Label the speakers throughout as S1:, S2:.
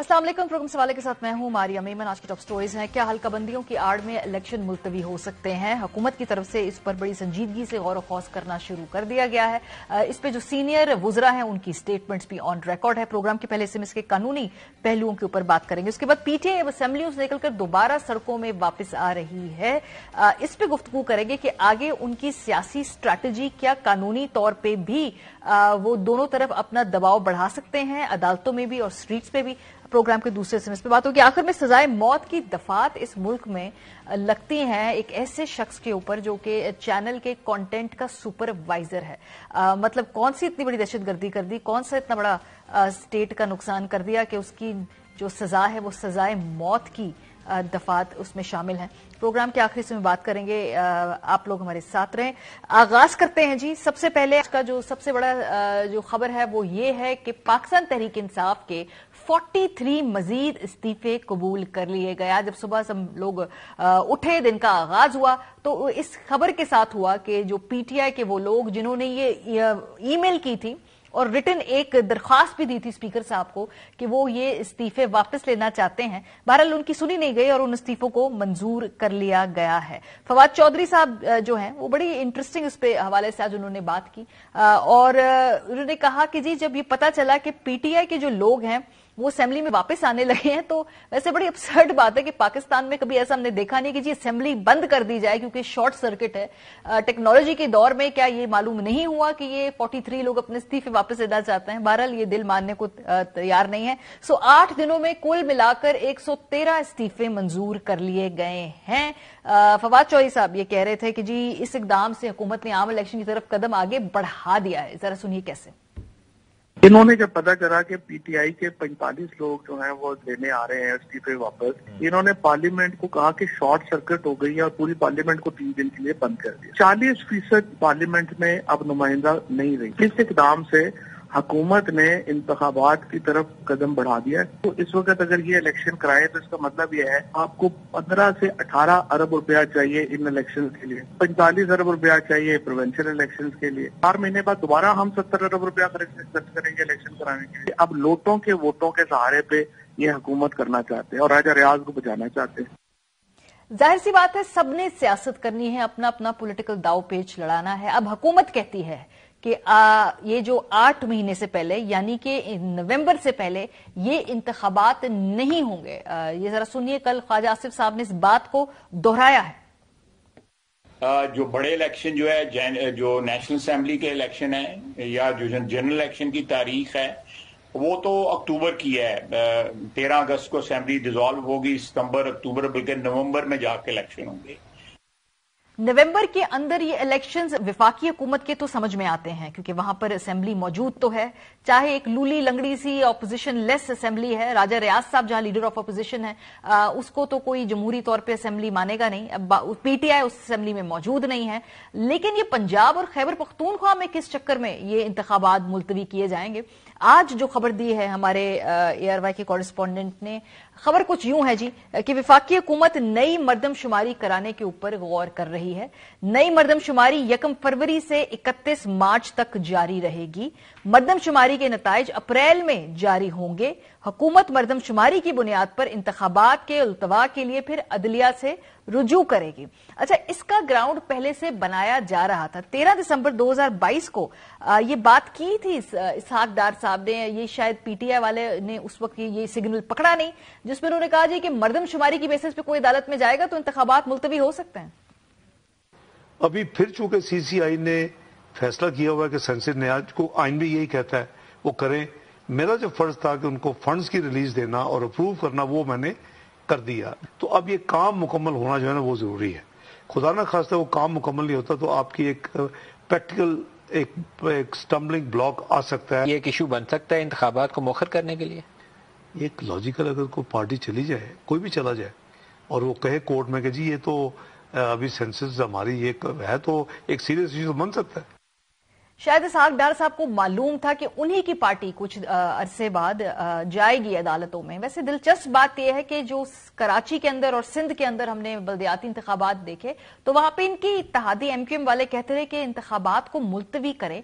S1: अस्सलाम वालेकुम। प्रोग्राम सवाले के साथ मैं हूं मारिया मेमन। आज की टॉप स्टोरीज हैं। क्या हल्काबंदियों की आड़ में इलेक्शन मुलतवी हो सकते हैं? हुकूमत की तरफ से इस पर बड़ी संजीदगी से गौर खौस करना शुरू कर दिया गया है। इस पे जो सीनियर वुजरा हैं उनकी स्टेटमेंट्स भी ऑन रिकॉर्ड है। प्रोग्राम के पहले से इसके कानूनी पहलुओं के ऊपर बात करेंगे। उसके बाद पीटीआई असेंबलियों से निकलकर दोबारा सड़कों में वापस आ रही है। इस पे गुफ्तगू करेंगे कि आगे उनकी सियासी स्ट्रैटेजी क्या, कानूनी तौर पर भी वो दोनों तरफ अपना दबाव बढ़ा सकते हैं, अदालतों में भी और स्ट्रीट्स पे भी। प्रोग्राम के दूसरे सेमेस्टर पे बात होगी। आखिर में सजाए मौत की दफात इस मुल्क में लगती हैं एक ऐसे शख्स के ऊपर जो कि चैनल के कंटेंट का सुपरवाइजर है। मतलब कौन सी इतनी बड़ी दहशतगर्दी कर दी, कौन सा इतना बड़ा स्टेट का नुकसान कर दिया कि उसकी जो सजा है वो सजाए मौत की दफात उसमें शामिल हैं। प्रोग्राम के आखिरी में बात करेंगे। आप लोग हमारे साथ रहें। आगाज करते हैं जी। सबसे पहले आज का जो सबसे बड़ा जो खबर है वो ये है कि पाकिस्तान तहरीक इंसाफ के 43 मजीद इस्तीफे कबूल कर लिए गया। जब सुबह हम लोग उठे, दिन का आगाज हुआ तो इस खबर के साथ हुआ कि जो पीटीआई के वो लोग जिन्होंने ये ईमेल की थी और रिटन एक दरख्वास्त भी दी थी स्पीकर साहब को कि वो ये इस्तीफे वापस लेना चाहते हैं, बहरहाल उनकी सुनी नहीं गई और उन इस्तीफों को मंजूर कर लिया गया है। फवाद चौधरी साहब जो हैं वो बड़ी इंटरेस्टिंग उस पे हवाले से आज उन्होंने बात की और उन्होंने कहा कि जी जब ये पता चला कि पीटीआई के जो लोग हैं वो असेंबली में वापस आने लगे हैं तो वैसे बड़ी अपसर्ड बात है कि पाकिस्तान में कभी ऐसा हमने देखा नहीं कि जी असेंबली बंद कर दी जाए क्योंकि शॉर्ट सर्किट है। टेक्नोलॉजी के दौर में क्या ये मालूम नहीं हुआ कि ये 43 लोग अपने इस्तीफे वापस लेना चाहते हैं? बहरहाल ये दिल मानने को तैयार नहीं है। 8 दिनों में कुल मिलाकर 113 इस्तीफे मंजूर कर लिए गए हैं। फवाद चौधरी साहब ये कह रहे थे कि जी इस इकदाम से हुकूमत ने आम इलेक्शन की तरफ कदम आगे बढ़ा दिया है। जरा सुनिए कैसे।
S2: इन्होंने जब पता चला कि पीटीआई के 45 लोग जो हैं वो लेने आ रहे हैं इस्तीफे वापस, इन्होंने पार्लियामेंट को कहा कि शॉर्ट सर्किट हो गई है और पूरी पार्लियामेंट को 3 दिन के लिए बंद कर दिया। 40% पार्लियामेंट में अब नुमाइंदा नहीं रही। इस इकदाम से हुकूमत ने इंतखाबात की तरफ कदम बढ़ा दिया। तो इस वक्त अगर ये इलेक्शन कराए तो इसका मतलब ये है आपको 15 से 18 अरब रुपया चाहिए इन इलेक्शन के लिए, 45 अरब रुपया चाहिए प्रोविंशियल इलेक्शन के लिए। 4 महीने बाद दोबारा हम 70 अरब रुपया खर्च करेंगे इलेक्शन कराने के लिए। अब लोटों के वोटों के सहारे पे ये हुकूमत करना चाहते हैं और राजा रियाज को बचाना चाहते हैं।
S1: जाहिर सी बात है सबने सियासत करनी है, अपना अपना पॉलिटिकल दाव पेच लड़ाना है। अब हुकूमत कहती है कि ये जो 8 महीने से पहले यानी कि नवंबर से पहले ये इंतखाबात नहीं होंगे। ये जरा सुनिए, कल ख्वाजा आसिफ साहब ने इस बात को दोहराया है।
S3: जो बड़े इलेक्शन जो है, जो नेशनल असेंबली के इलेक्शन है या जो जनरल इलेक्शन की तारीख है वो तो अक्टूबर की है। 13 अगस्त को असेंबली डिसॉल्व होगी, सितंबर अक्टूबर बल्कि नवंबर में जाके इलेक्शन होंगे।
S1: नवंबर के अंदर ये इलेक्शंस विफाकी हुकूमत के तो समझ में आते हैं क्योंकि वहां पर असेंबली मौजूद तो है, चाहे एक लूली लंगड़ी सी ऑपोजिशन लेस असेंबली है। राजा रियाज साहब जहां लीडर ऑफ ऑपोजिशन है उसको तो कोई जमहूरी तौर पे असेंबली मानेगा नहीं। पीटीआई उस असेंबली में मौजूद नहीं है। लेकिन ये पंजाब और खैबर पख्तूनख्वा में किस चक्कर में ये इंतखाबात मुलतवी किए जाएंगे? आज जो खबर दी है हमारे ARY के कॉरेस्पॉन्डेंट ने, खबर कुछ यूं है जी कि विफाकी हुकूमत नई मर्दमशुमारी कराने के ऊपर गौर कर रही है। नई मर्दमशुमारी 1 फरवरी से 31 मार्च तक जारी रहेगी। मर्दमशुमारी के नताइज अप्रैल में जारी होंगे। हुकूमत मर्दमशुमारी की बुनियाद पर इंतखाबात के उल्तवा के लिए फिर अदलिया से रुजू करेगी। अच्छा, इसका ग्राउंड पहले से बनाया जा रहा था। 13 दिसंबर 2022 को ये बात की थी इसहाक डार साहब ने। ये शायद पीटीआई वाले ने उस वक्त ये सिग्नल पकड़ा नहीं जिसमें उन्होंने कहा जी कि मर्दमशुमारी की बेसिस पे कोई अदालत में जाएगा तो इंतखाबात मुलतवी हो सकते हैं।
S4: अभी फिर चूंकि सीसीआई ने फैसला किया हुआ है कि सेंसर न्याज को आइन भी यही कहता है वो करें। मेरा जो फर्ज था कि उनको फंड्स की रिलीज देना और अप्रूव करना वो मैंने कर दिया। तो अब ये काम मुकम्मल होना जो है ना वो जरूरी है। खुदा ना खास्ता वो काम मुकम्मल नहीं होता तो आपकी एक प्रैक्टिकल एक स्टम्बलिंग ब्लॉक आ सकता है।
S5: ये एक इशू बन सकता है इंतखाबात को मौखर करने के लिए।
S4: एक लॉजिकल अगर कोई पार्टी चली जाए, कोई भी चला जाए और वो कहे कोर्ट में कि जी ये तो अभी सेंसस हमारी एक है तो एक सीरियस इशू बन सकता है।
S1: शायद इसहाक डार साहब को मालूम था कि उन्हीं की पार्टी कुछ अरसे बाद जाएगी अदालतों में। वैसे दिलचस्प बात यह है कि जो कराची के अंदर और सिंध के अंदर हमने बल्दियाती इंतखाबात देखे तो वहां पे इनकी इत्तेहादी एमक्यूएम वाले कहते रहे कि इंतखाबात को मुलतवी करें,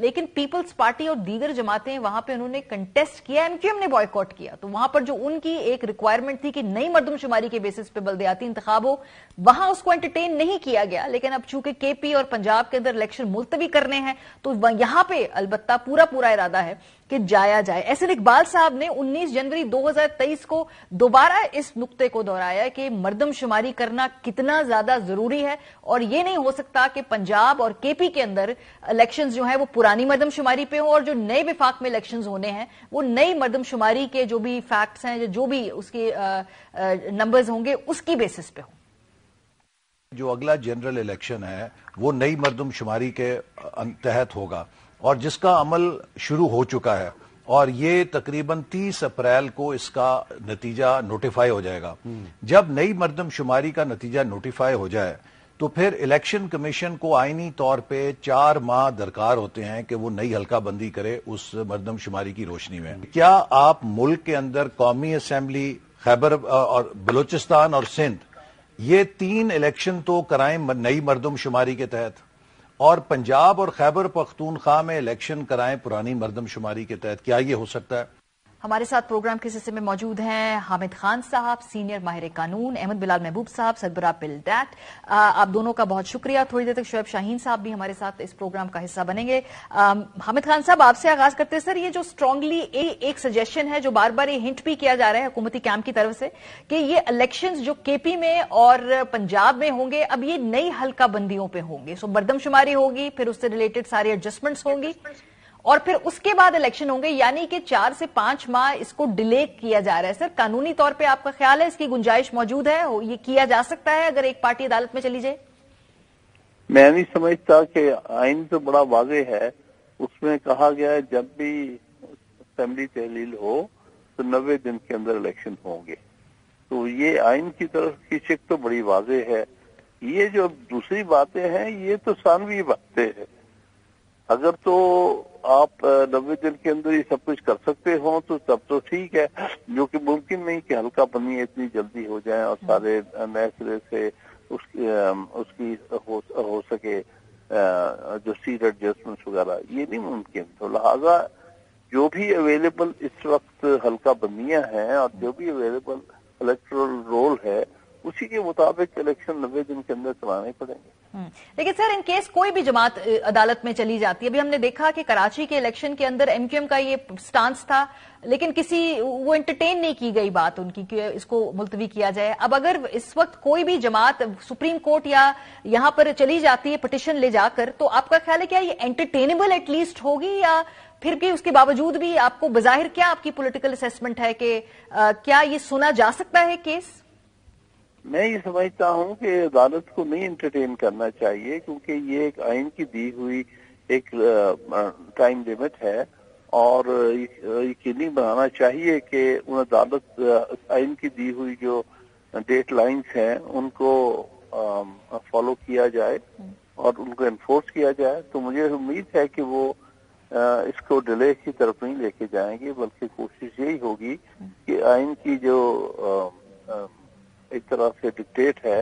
S1: लेकिन पीपल्स पार्टी और दीगर जमातें वहां पे उन्होंने कंटेस्ट किया, एमक्यूएम ने बॉयकॉट किया। तो वहां पर जो उनकी एक रिक्वायरमेंट थी कि नई मर्दमशुमारी के बेसिस पे बल्दियाती इंतखाब हो, वहां उसको एंटरटेन नहीं किया गया। लेकिन अब चूंकि केपी और पंजाब के अंदर इलेक्शन मुलतवी करने हैं तो यहां पे अलबत्ता पूरा इरादा है कि जाया जाए। एहसन इकबाल साहब ने 19 जनवरी 2023 को दोबारा इस नुक्ते को दोहराया कि मर्दमशुमारी करना कितना ज्यादा जरूरी है और ये नहीं हो सकता कि पंजाब और केपी के अंदर इलेक्शंस जो है वो पुरानी मर्दमशुमारी पे हो और जो नए विफाक में इलेक्शंस होने हैं वो नई मर्दमशुमारी के जो भी फैक्ट्स हैं, जो भी उसके नंबर्स होंगे उसकी बेसिस पे हो।
S6: जो अगला जनरल इलेक्शन है वो नई मर्दमशुमारी के तहत होगा और जिसका अमल शुरू हो चुका है और ये तकरीबन 30 अप्रैल को इसका नतीजा नोटिफाई हो जाएगा। जब नई मर्दमशुमारी का नतीजा नोटिफाई हो जाए तो फिर इलेक्शन कमीशन को आईनी तौर पे 4 माह दरकार होते हैं कि वो नई हल्का बंदी करे उस मर्दमशुमारी की रोशनी में। क्या आप मुल्क के अंदर कौमी असम्बली, खैबर और बलूचिस्तान और सिंध, ये 3 इलेक्शन तो कराएं नई मर्दमशुमारी के तहत, और पंजाब और खैबर पख्तूनख्वा में इलेक्शन कराएं पुरानी मर्दमशुमारी के तहत? क्या ये हो सकता है?
S1: हमारे साथ प्रोग्राम के सिलसिले में मौजूद हैं हामिद खान साहब, सीनियर माहिर कानून, अहमद बिलाल महबूब साहब, सरबराह पिलडैट। आप दोनों का बहुत शुक्रिया। थोड़ी देर तक शोएब शाहीन साहब भी हमारे साथ इस प्रोग्राम का हिस्सा बनेंगे। हामिद खान साहब, आपसे आगाज करते हैं। सर, ये जो स्ट्रांगली एक सजेशन है जो बार बार ये हिंट भी किया जा रहा है हुकूमती कैंप की तरफ से कि ये इलेक्शंस जो केपी में और पंजाब में होंगे अब ये नई हल्का बंदियों पे होंगे। सो मर्दमशुमारी होगी, फिर उससे रिलेटेड सारी एडजस्टमेंट्स होंगी और फिर उसके बाद इलेक्शन होंगे, यानी कि 4 से 5 माह इसको डिले किया जा रहा है। सर, कानूनी तौर पे आपका ख्याल है इसकी गुंजाइश मौजूद है, ये किया जा सकता है अगर एक पार्टी अदालत में चली जाए?
S7: मैं नहीं समझता कि आइन तो बड़ा वाज़ेह है, उसमें कहा गया है जब भी असेंबली तहलील हो तो 90 दिन के अंदर इलेक्शन होंगे। तो ये आइन की तरफ की शिक तो बड़ी वाज़ेह है। ये जो दूसरी बातें हैं ये तो सानवी बातें हैं। अगर तो आप 90 दिन के अंदर ये सब कुछ कर सकते हो तो तब तो ठीक है, जो कि मुमकिन नहीं कि हल्का बनी इतनी जल्दी हो जाए और सारे नए सिरे से उसकी हो सके जो सीट एडजस्टमेंट वगैरह, ये नहीं मुमकिन। तो लिहाजा जो भी अवेलेबल इस वक्त हल्का बंदियां हैं और जो भी अवेलेबल इलेक्टोरल रोल है उसी के मुताबिक इलेक्शन 90 दिन के अंदर कराने पड़ेंगे।
S1: लेकिन सर, इन केस कोई भी जमात अदालत में चली जाती है, अभी हमने देखा कि कराची के इलेक्शन के अंदर एमक्यूएम का ये स्टांस था, लेकिन वो एंटरटेन नहीं की गई बात उनकी कि इसको मुलतवी किया जाए। अब अगर इस वक्त कोई भी जमात सुप्रीम कोर्ट या यहां पर चली जाती है पिटिशन ले जाकर, तो आपका ख्याल है क्या ये एंटरटेनेबल एटलीस्ट होगी या फिर भी उसके बावजूद भी आपको बजाहिर क्या आपकी पॉलिटिकल असेसमेंट है कि क्या ये सुना जा सकता है केस?
S7: मैं ये समझता हूँ कि अदालत को नहीं एंटरटेन करना चाहिए, क्योंकि ये एक आइन की दी हुई एक टाइम लिमिट है और यकीनी बनाना चाहिए कि उन अदालत आइन की दी हुई जो डेट लाइन्स हैं उनको फॉलो किया जाए और उनको एनफोर्स किया जाए। तो मुझे उम्मीद है कि वो इसको डिले की तरफ नहीं लेके जाएंगे, बल्कि कोशिश यही होगी कि आइन की जो एक तरह से डिक्टेट है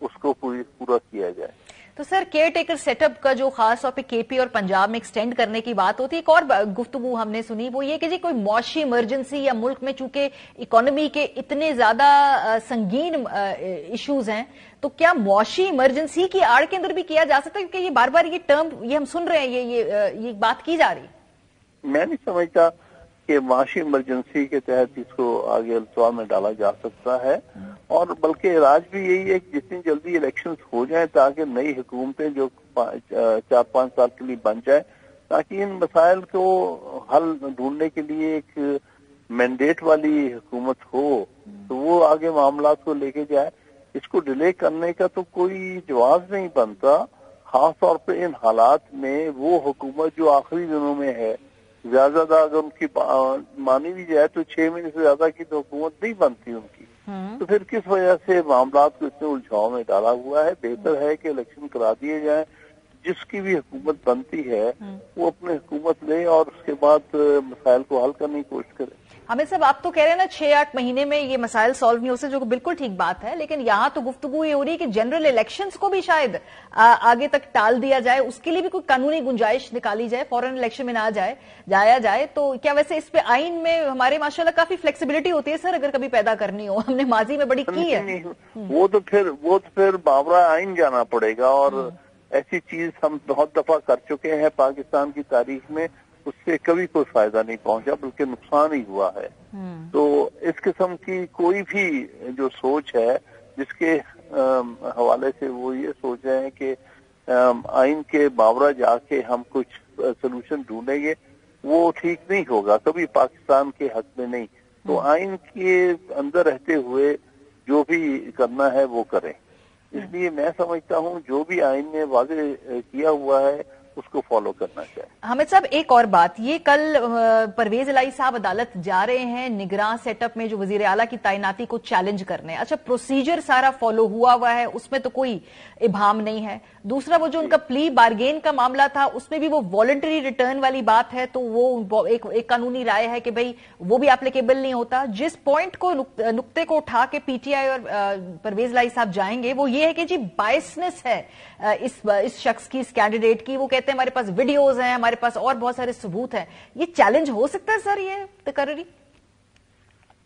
S7: उसको पूरा किया जाए।
S1: तो सर, केयर टेकर सेटअप का जो खास तौर पे केपी और पंजाब में एक्सटेंड करने की बात होती है, एक और गुफ्तगू हमने सुनी, वो ये कि जी कोई मौशी इमरजेंसी या मुल्क में चूंकि इकोनॉमी के इतने ज्यादा संगीन इश्यूज हैं, तो क्या मौशी इमरजेंसी की आड़ के अंदर भी किया जा सकता है? क्योंकि ये बार बार ये टर्म ये हम सुन रहे हैं, ये बात की जा रही।
S7: मैं नहीं समझता कि माशी इमरजेंसी के तहत इसको आगे अल्तवा में डाला जा सकता है, और बल्कि इलाज भी यही है कि जितनी जल्दी इलेक्शंस हो जाएं ताकि नई हुकूमतें जो 4-5 साल के लिए बन जाए, ताकि इन मसाइल को हल ढूंढने के लिए एक मैंडेट वाली हुकूमत हो तो वो आगे मामला को लेके जाए। इसको डिले करने का तो कोई जवाब नहीं बनता, खास तौर पे इन हालात में वो हुकूमत जो आखिरी दिनों में है, ज्यादा अगर उनकी मानी भी जाए तो 6 महीने से ज्यादा की तो हुकूमत नहीं बनती उनकी, तो फिर किस वजह से मामला को इतने उलझाव में डाला हुआ है। बेहतर है कि इलेक्शन करा दिए जाएं, जिसकी भी हुकूमत बनती है वो अपनी हुकूमत ले और उसके बाद मसाइल को हल करने की कोशिश करे।
S1: हामिद साहब, आप तो कह रहे हैं ना 6-8 महीने में ये मसाइल सॉल्व नहीं हो सकते, जो कि बिल्कुल ठीक बात है, लेकिन यहाँ तो गुफ्तगू ये हो रही है कि जनरल इलेक्शंस को भी शायद आगे तक टाल दिया जाए, उसके लिए भी कोई कानूनी गुंजाइश निकाली जाए, फॉरेन इलेक्शन में ना जाया जाए। तो क्या वैसे इस पे आइन में हमारे माशाल्लाह काफी फ्लेक्सिबिलिटी होती है सर, अगर कभी पैदा करनी हो? हमने माजी में बड़ी की है।
S7: वो तो फिर बाबरा आइन जाना पड़ेगा, और ऐसी चीज हम बहुत दफा कर चुके हैं पाकिस्तान की तारीख में, उससे कभी कोई फायदा नहीं पहुंचा बल्कि नुकसान ही हुआ है। तो इस किस्म की कोई भी जो सोच है जिसके हवाले से वो ये सोच रहे हैं कि आइन के बावरा जाके हम कुछ सलूशन ढूंढेंगे, वो ठीक नहीं होगा, कभी पाकिस्तान के हक में नहीं। तो आइन के अंदर रहते हुए जो भी करना है वो करें। इसलिए मैं समझता हूँ जो भी आइन ने वादे किया हुआ है उसको फॉलो करना चाहिए।
S1: हामिद साहब, एक और बात, ये कल परवेज इलाही साहब अदालत जा रहे हैं निगरान सेटअप में जो वजीर आला की तैनाती को चैलेंज करने। अच्छा, प्रोसीजर सारा फॉलो हुआ है, उसमें तो कोई इबाम नहीं है। दूसरा, वो जो उनका प्ली बार्गेन का मामला था उसमें भी वो वॉलंटरी रिटर्न वाली बात है, तो वो एक कानूनी राय है कि भाई वो भी एप्लीकेबल नहीं होता। जिस पॉइंट को नुक्ते को उठा के पीटीआई और परवेज इलाही साहब जाएंगे वो ये है कि जी बायसनेस है इस शख्स की, इस कैंडिडेट की। वो कहते हैं हमारे पास वीडियोज हैं, हमारे पास और बहुत सारे सबूत हैं। ये चैलेंज हो सकता है सर ये तकर्री?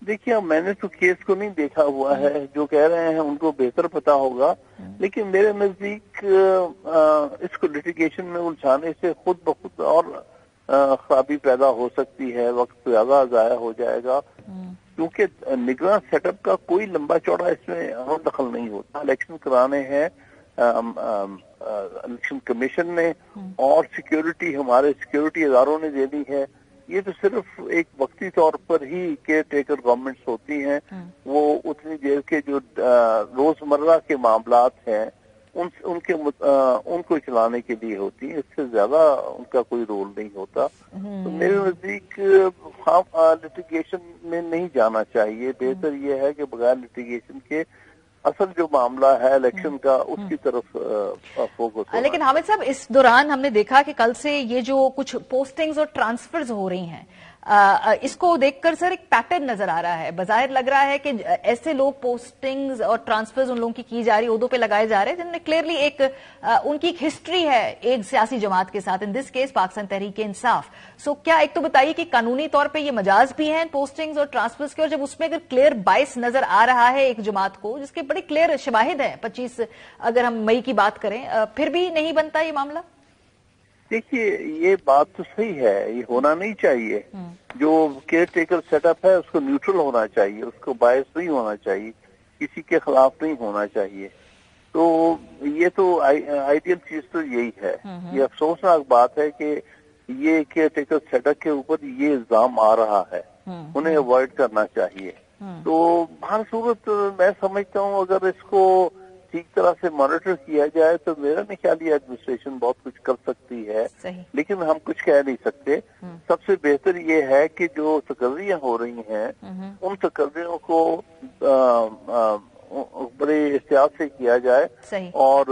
S7: देखिए, मैंने तो केस को नहीं देखा हुआ है, जो कह रहे हैं उनको बेहतर पता होगा, लेकिन मेरे नजदीक इसको लिटिगेशन में उलझाने से खुद ब खुद और खराबी पैदा हो सकती है, वक्त ज्यादा जाया हो जाएगा, क्योंकि निगरान सेटअप का कोई लंबा चौड़ा इसमें अहम दखल नहीं होता। इलेक्शन कराने हैं इलेक्शन कमीशन ने, और सिक्योरिटी हमारे सिक्योरिटी इदारों ने देनी है। ये तो सिर्फ एक वक्ती तौर पर ही केयर टेकर गवर्नमेंट्स होती हैं, वो उतनी देर के जो रोजमर्रा के मामलात हैं उनको चलाने के लिए होती है, इससे ज्यादा उनका कोई रोल नहीं होता। तो मेरे नजदीक लिटिगेशन में नहीं जाना चाहिए। बेहतर ये है कि बगैर लिटिगेशन के असल जो मामला है इलेक्शन का उसकी तरफ फोकस हो।
S1: लेकिन हामिद साहब, इस दौरान हमने देखा कि कल से ये जो कुछ पोस्टिंग्स और ट्रांसफर्स हो रही हैं, इसको देखकर सर एक पैटर्न नजर आ रहा है। बजाहिर लग रहा है कि ऐसे लोग पोस्टिंग्स और ट्रांसफर्स उन लोगों की जा रही, ओहदों पे लगाए जा रहे हैं जिनमें क्लियरली एक उनकी एक हिस्ट्री है एक सियासी जमात के साथ, in this case Pakistan Tehreek Insaf. सो क्या एक तो बताइए कि कानूनी तौर पे ये मजाज भी हैं पोस्टिंग्स और ट्रांसफर्स के, और जब उसमें अगर क्लियर बाइस नजर आ रहा है एक जमात को जिसके बड़े क्लियर शवाहिद है 25 अगर हम मई की बात करें, फिर भी नहीं बनता ये मामला?
S7: देखिए, ये बात तो सही है, ये होना नहीं चाहिए। जो केयर टेकर सेटअप है उसको न्यूट्रल होना चाहिए, उसको बायस नहीं होना चाहिए, किसी के खिलाफ नहीं होना चाहिए। तो ये तो आइडियल चीज तो यही है। ये अफसोसनाक बात है कि ये केयर टेकर सेटअप के ऊपर ये इल्जाम आ रहा है, उन्हें अवॉइड करना चाहिए। तो हर सूरत मैं समझता हूँ अगर इसको ठीक तरह से मॉनिटर किया जाए तो मेरा नहीं ख्याल ये एडमिनिस्ट्रेशन बहुत कुछ कर सकती है, लेकिन हम कुछ कह नहीं सकते। सबसे बेहतर ये है कि जो तकर्रियां हो रही हैं उन तकर्रियों को बड़े एहतियात से किया जाए, और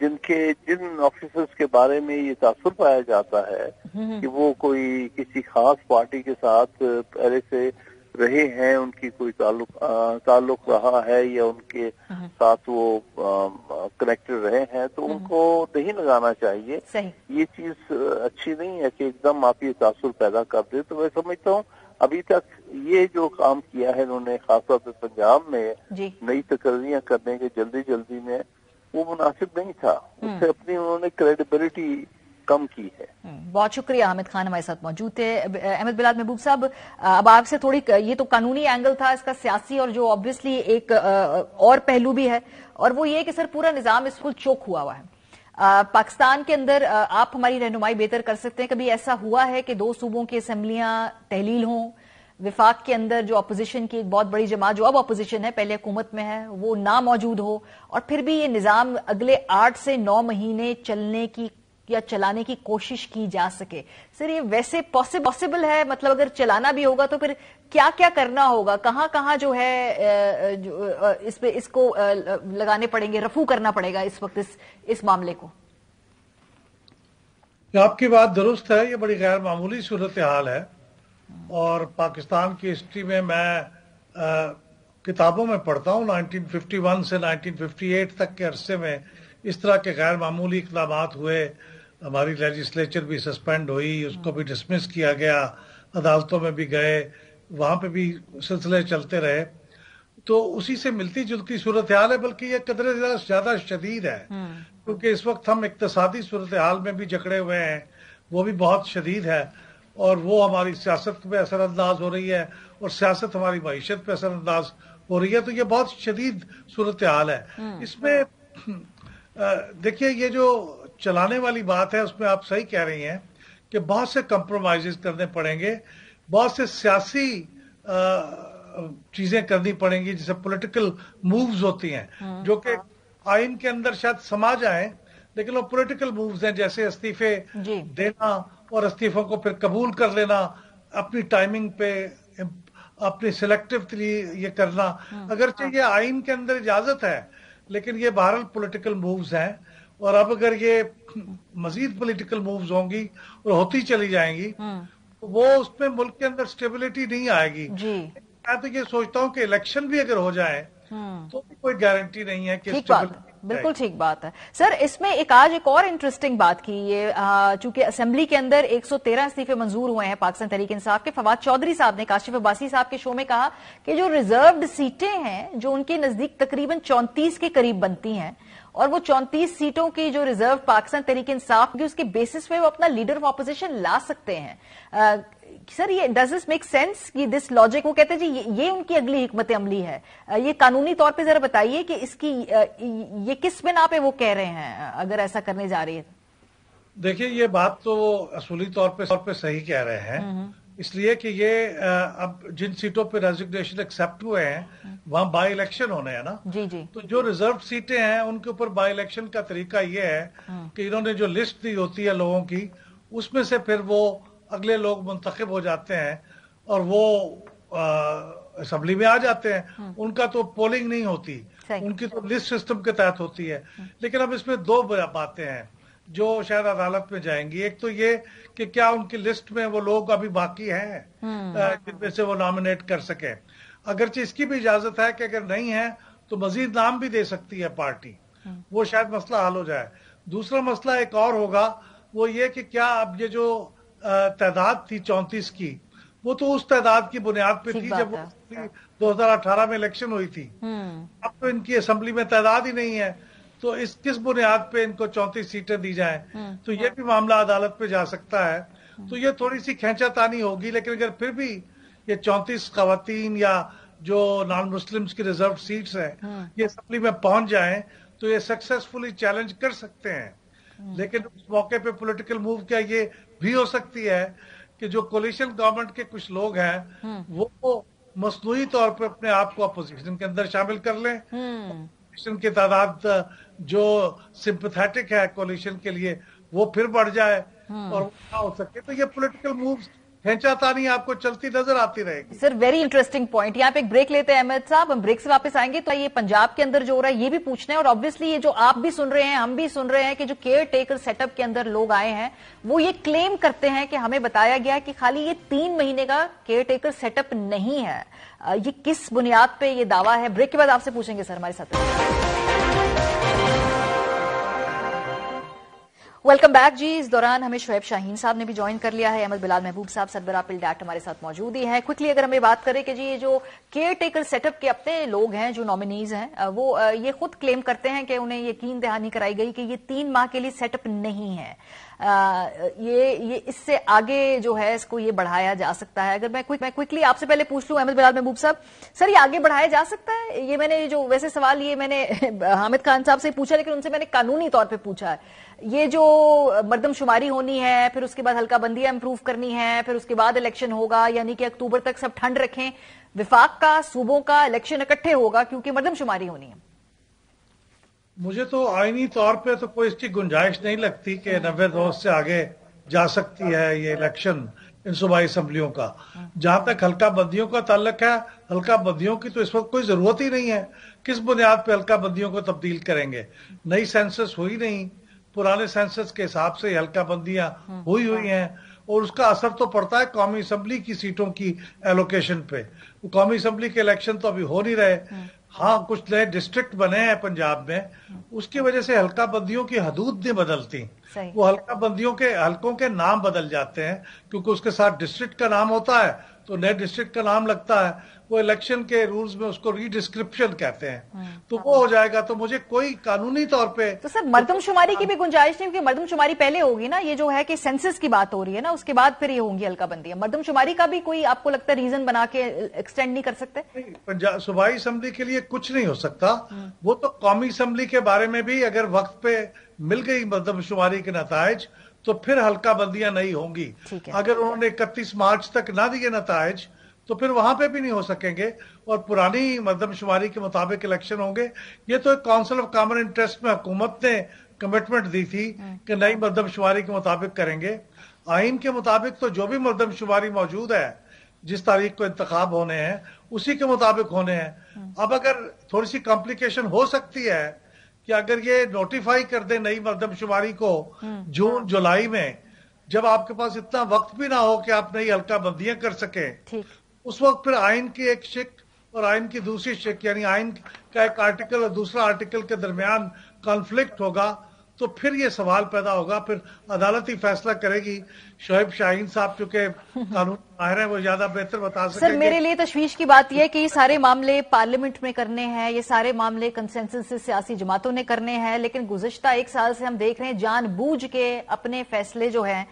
S7: जिन ऑफिसर्स के बारे में ये तासुर पाया जाता है कि वो कोई किसी खास पार्टी के साथ पहले से रहे हैं, उनकी कोई ताल्लुक रहा है या उनके साथ वो कनेक्टेड रहे हैं, तो उनको नहीं लगाना चाहिए। ये चीज अच्छी नहीं है कि एकदम आप ये तासुर पैदा कर दे। तो मैं समझता हूँ अभी तक ये जो काम किया है इन्होंने खासतौर पर पंजाब में नई तकर्रियां करने के जल्दी में, वो मुनासिब नहीं था। उससे अपनी उन्होंने क्रेडिबिलिटी कम की है।
S1: बहुत शुक्रिया। हामिद खान हमारे साथ मौजूद थे। अहमद बिलाल महबूब साहब, अब आपसे थोड़ी, ये तो कानूनी एंगल था इसका, सियासी और जो ऑब्वियसली एक और पहलू भी है, और वो ये कि सर पूरा निजाम इस फुल चोक हुआ है। पाकिस्तान के अंदर आप हमारी रहनुमाई बेहतर कर सकते हैं, कभी ऐसा हुआ है कि दो सूबों की असेंबलियां तहलील हों, विफाक के अंदर जो अपोजिशन की एक बहुत बड़ी जमात जो अब अपोजिशन है, पहले हुकूमत में है, वो ना मौजूद हो, और फिर भी ये निजाम अगले 8 से 9 महीने चलने की या चलाने की कोशिश की जा सके? सर ये वैसे पॉसिबल है? मतलब अगर चलाना भी होगा तो फिर क्या क्या करना होगा, कहां कहां जो है इसको लगाने पड़ेंगे, रफू करना पड़ेगा इस वक्त इस मामले को?
S8: آپ کی بات درست ہے، یہ بڑی غیر معمولی صورتحال ہے، اور پاکستان کی ہسٹری میں کتابوں میں پڑھتا ہوں 1951 سے 1958 تک کے عرصے میں اس طرح کے غیر معمولی اقدامات ہوئے. ہماری لیجسلیچر بھی سسپینڈ ہوئی، اس کو بھی ڈسمس کیا گیا، عدالتوں میں بھی گئے، وہاں پہ بھی سلسلے چلتے رہے. تو اسی سے ملتی جلتی صورتحال ہے، بلکہ یہ قدرے زیادہ شدید ہے، کیونکہ اس وقت ہم اقتصادی صورتحال میں بھی جکڑے ہوئے ہیں، وہ بھی بہت شدید ہے، اور وہ ہماری سیاست پہ اثر انداز ہو رہی ہے، اور سیاست ہماری معیشت پہ اثر انداز ہو رہی ہے. تو یہ بہت شدید صورتحال ہے. اس میں دیکھیے، یہ جو چلانے والی بات ہے اس میں آپ صحیح کہہ رہی ہیں کہ بہت سے کمپرومائز کرنے پڑیں گے، بہت سے سیاسی چیزیں کرنی پڑیں گی، جیسے پولیٹیکل مووز ہوتی ہیں جو کہ آئین کے اندر شاید سما جائیں، لیکن وہ پولیٹیکل مووز ہیں، جیسے استعفے دینا اور استعفوں کو پھر قبول کر لینا، اپنی ٹائمنگ پہ اپنی سلیکٹیولی یہ کرنا. اگرچہ یہ آئین کے اندر اجازت ہے، لیکن یہ بہرحال پولیٹیکل مووز ہیں، اور اب اگر یہ مزید پولیٹیکل مووز ہوں گی اور ہوتی چلی جائیں گی تو وہ اس میں ملک کے اندر سٹیبلٹی نہیں آئے گی. میں تو یہ سوچتا ہوں کہ الیکشن بھی اگر ہو جائے تو کوئی گارنٹی نہیں ہے کہ
S1: بالکل ٹھیک بات ہے. سر، اس میں آج ایک اور انٹرسٹنگ بات کی، یہ چونکہ اسمبلی کے اندر 113 استعفے منظور ہوئے ہیں پاکستان تحریک انصاف کے، فواد چودھری صاحب نے کاشف عباسی صاحب کے شو میں کہا کہ جو ریزروڈ سیٹیں ہیں جو ان کے نزدیک تقریباً 34 کے قریب بنتی ہیں، اور وہ 34 سیٹوں کی جو ریزرو پاکستان تحریک انصاف کی، اس کے بیسس پہ وہ اپنا لیڈر آف اپوزیشن لا سکتے ہیں. سر، یہ ڈز دس میک سینس کہ دس لاجک؟ وہ کہتے ہیں جی یہ ان کی اگلی حکمت عملی ہے. یہ قانونی طور پہ ذرا بتائیے کہ اس کی یہ کس بنا پہ وہ کہہ رہے ہیں اگر ایسا کرنے جا رہی ہے؟
S8: دیکھیے، یہ بات تو وہ اصولی طور پہ صحیح کہہ رہے ہیں، اس لیے کہ یہ اب جن سیٹوں پہ ریزگنیشن ایکسپٹ ہوئے ہیں وہاں بائی الیکشن ہونے ہیں نا. تو جو ریزرو سیٹیں ہیں ان کے اوپر بائی الیکشن کا طریقہ یہ ہے کہ انہوں نے جو لسٹ دی ہوتی ہے لوگوں کی، اس میں سے پھر وہ اگلے لوگ منتخب ہو جاتے ہیں اور وہ اسمبلی میں آ جاتے ہیں. ان کا تو پولنگ نہیں ہوتی، ان کی تو لسٹ سسٹم کے تحت ہوتی ہے. لیکن اب اس میں دو باتیں ہیں جو شاید عدالت میں جائیں گی. ایک تو یہ کہ کیا ان کی لسٹ میں وہ لوگ ابھی باقی ہیں جن میں سے وہ نامنیٹ کر سکیں. اگرچہ اس کی بھی اجازت ہے کہ اگر نہیں ہے تو مزید نام بھی دے سکتی ہے پارٹی، وہ شاید مسئلہ حل ہو جائے. دوسرا مسئلہ ایک اور ہوگا، وہ یہ کہ کیا اب یہ جو تعداد تھی 34 کی، وہ تو اس تعداد کی بنیاد پہ تھی جب 2018 میں الیکشن ہوئی تھی. اب تو ان کی اسمبلی میں تعداد ہی نہیں ہے، تو اس کس بنیاد پہ ان کو 34 سیٹیں دی جائیں؟ تو یہ بھی معاملہ عدالت پہ جا سکتا ہے. تو یہ تھوڑی سی کھینچا تانی ہوگی، لیکن اگر پھر بھی یہ 34 خواتین یا جو نان مسلمز کی ریزرو سیٹس ہیں یہ اسمبلی میں پہنچ جائیں تو یہ سکسیسفلی چیلنج کر سکتے ہیں. لیکن اس موقع پہ پولیٹیکل موو کیا یہ بھی ہو سکتی ہے کہ جو کولیشن گورنمنٹ کے کچھ لوگ ہیں وہ مصنوعی طور پہ اپنے آپ کو اپوزیشن کے اندر شامل کر لیں. اپوزیشن کی تعداد جو سمپتھیٹک ہے کولیشن کے لیے وہ پھر بڑھ جائے اور وہ نہ ہو سکے. تو یہ پولیٹیکل مووز کھینچا تانی آپ کو چلتی نظر آتی رہے گی.
S1: سر، ویری انٹرسٹنگ پوائنٹ. یہاں پہ ایک بریک لیتے ہیں احمد صاحب، ہم بریک سے واپس آئیں گے. تو یہ پنجاب کے اندر جو ہو رہا ہے یہ بھی پوچھنا ہے، اور آبویسلی یہ جو آپ بھی سن رہے ہیں ہم بھی سن رہے ہیں کہ جو کیئر ٹیکر سیٹ اپ کے اندر لوگ آئے ہیں وہ یہ کلیم کرتے ہیں کہ ہمیں بتایا گیا کہ خالی یہ 3 مہینے کا کیئر ٹیکر سیٹ اپ نہیں ہے. یہ کس بنیاد پہ یہ دعویٰ ہے؟ بریک کے بعد آپ سے پوچھیں گے. سر ہمارے ساتھ ویلکم بیک جی. اس دوران ہمیں شعیب شاہین صاحب نے بھی جوائن کر لیا ہے، احمد بلال محبوب صاحب سربراہ پلڈیٹ ہمارے ساتھ موجود ہی ہیں. کوئکلی اگر ہمیں بات کریں کہ جی یہ جو کیئر ٹیکر سیٹ اپ کے اپنے لوگ ہیں جو نامنیز ہیں وہ یہ خود کلیم کرتے ہیں کہ انہیں یقین دہانی کرائی گئی کہ یہ 3 ماہ کے لیے سیٹ اپ نہیں ہے. یہ اس سے آگے جو ہے اس کو یہ بڑھایا جا سکتا ہے. اگر میں کوئکلی آپ سے پہلے پوچھ لوں احمد بلال محبوب صاحب، سر یہ آگے بڑھایا جا سکتا ہے؟ یہ میں نے جو ویسے سوال یہ میں نے حامد خان صاحب سے پوچھا، لیکن ان سے میں نے قانونی طور پہ پوچھا ہے. یہ جو مردم شماری ہونی ہے، پھر اس کے بعد حلقہ بندیاں امپروو کرنی ہے، پھر اس کے بعد الیکشن ہوگا، یعنی کہ اکتوبر تک سب ٹھنڈ رکھیں، وفاق کا صوبوں کا الیکشن اکٹھے ہوگا کیونکہ مردم شماری ہونی ہے.
S8: مجھے تو آئینی طور پہ تو کوئی اس کی گنجائش نہیں لگتی کہ 90 روز سے آگے جا سکتی ہے یہ الیکشن ان صوبائی اسمبلیوں کا. جہاں تک حلقہ بندیوں کا تعلق ہے، حلقہ بندیوں کی تو اس وقت کوئی ضرورت ہی نہیں ہے. کس بنیاد پہ حلقہ بندیوں کو تبدیل کریں گے؟ نئی سینسس ہوئی نہیں पुराने सेंसस के हिसाब से हल्का बंदियां हुई हैं, और उसका असर तो पड़ता है कौमी असम्बली की सीटों की एलोकेशन पे। कौमी असम्बली के इलेक्शन तो अभी हो नहीं रहे। हाँ, कुछ नए डिस्ट्रिक्ट बने हैं पंजाब में, उसकी वजह से हल्का बंदियों की हदूद नहीं बदलती, वो हल्का बंदियों के हलकों के नाम बदल जाते हैं, क्योंकि उसके साथ डिस्ट्रिक्ट का नाम होता है तो नए डिस्ट्रिक्ट का नाम लगता है। वो इलेक्शन के रूल्स में उसको रीडिस्क्रिप्शन कहते हैं, तो वो हो जाएगा। तो मुझे कोई कानूनी तौर पे
S1: तो सर मर्दमशुमारी की भी गुंजाइश नहीं, क्योंकि मर्दमशुमारी पहले होगी ना, ये जो है कि सेंसस की बात हो रही है ना, उसके बाद फिर ये होंगी हल्का बंदियां। मर्दमशुमारी का भी कोई आपको लगता है रीजन बना के एक्सटेंड नहीं कर सकते?
S8: पंजाब सूबाई असम्बली के लिए कुछ नहीं हो सकता। वो तो कौमी असम्बली के बारे में भी अगर वक्त पे मिल गई मर्दमशुमारी के नतायज तो फिर हल्का बंदियां नहीं होंगी। अगर उन्होंने 31 मार्च तक ना दिए नतायज तो फिर वहां पे भी नहीं हो सकेंगे, और पुरानी मर्दमशुमारी के मुताबिक इलेक्शन होंगे। ये तो एक काउंसिल ऑफ कॉमन इंटरेस्ट में हुकूमत ने कमिटमेंट दी थी कि नई मर्दमशुमारी के मुताबिक करेंगे। आइन के मुताबिक तो जो भी मर्दमशुमारी मौजूद है, जिस तारीख को इंतखाब होने हैं उसी के मुताबिक होने हैं। अब अगर थोड़ी सी कॉम्प्लिकेशन हो सकती है कि अगर ये नोटिफाई कर दे नई मर्दमशुमारी को जून जुलाई में, जब आपके पास इतना वक्त भी ना हो कि आप नई हल्का बंदियां कर सके, उस वक्त फिर आइन की एक शिक और आइन की दूसरी शिक, यानी आइन का एक आर्टिकल और दूसरा आर्टिकल के दरमियान कॉन्फ्लिक्ट होगा, तो फिर ये सवाल पैदा होगा। फिर अदालत ही फैसला करेगी। शोएब शाहीन साहब चूंकि कानून माहिर हैं, वो ज्यादा बेहतर बता सकेंगे।
S1: सर मेरे लिए तशवीश की बात यह है कि ये सारे मामले पार्लियामेंट में करने हैं, ये सारे मामले कंसेंसस से सियासी जमातों ने करने हैं, लेकिन गुज़िश्ता एक साल से हम देख रहे हैं जानबूझ के अपने फैसले जो हैं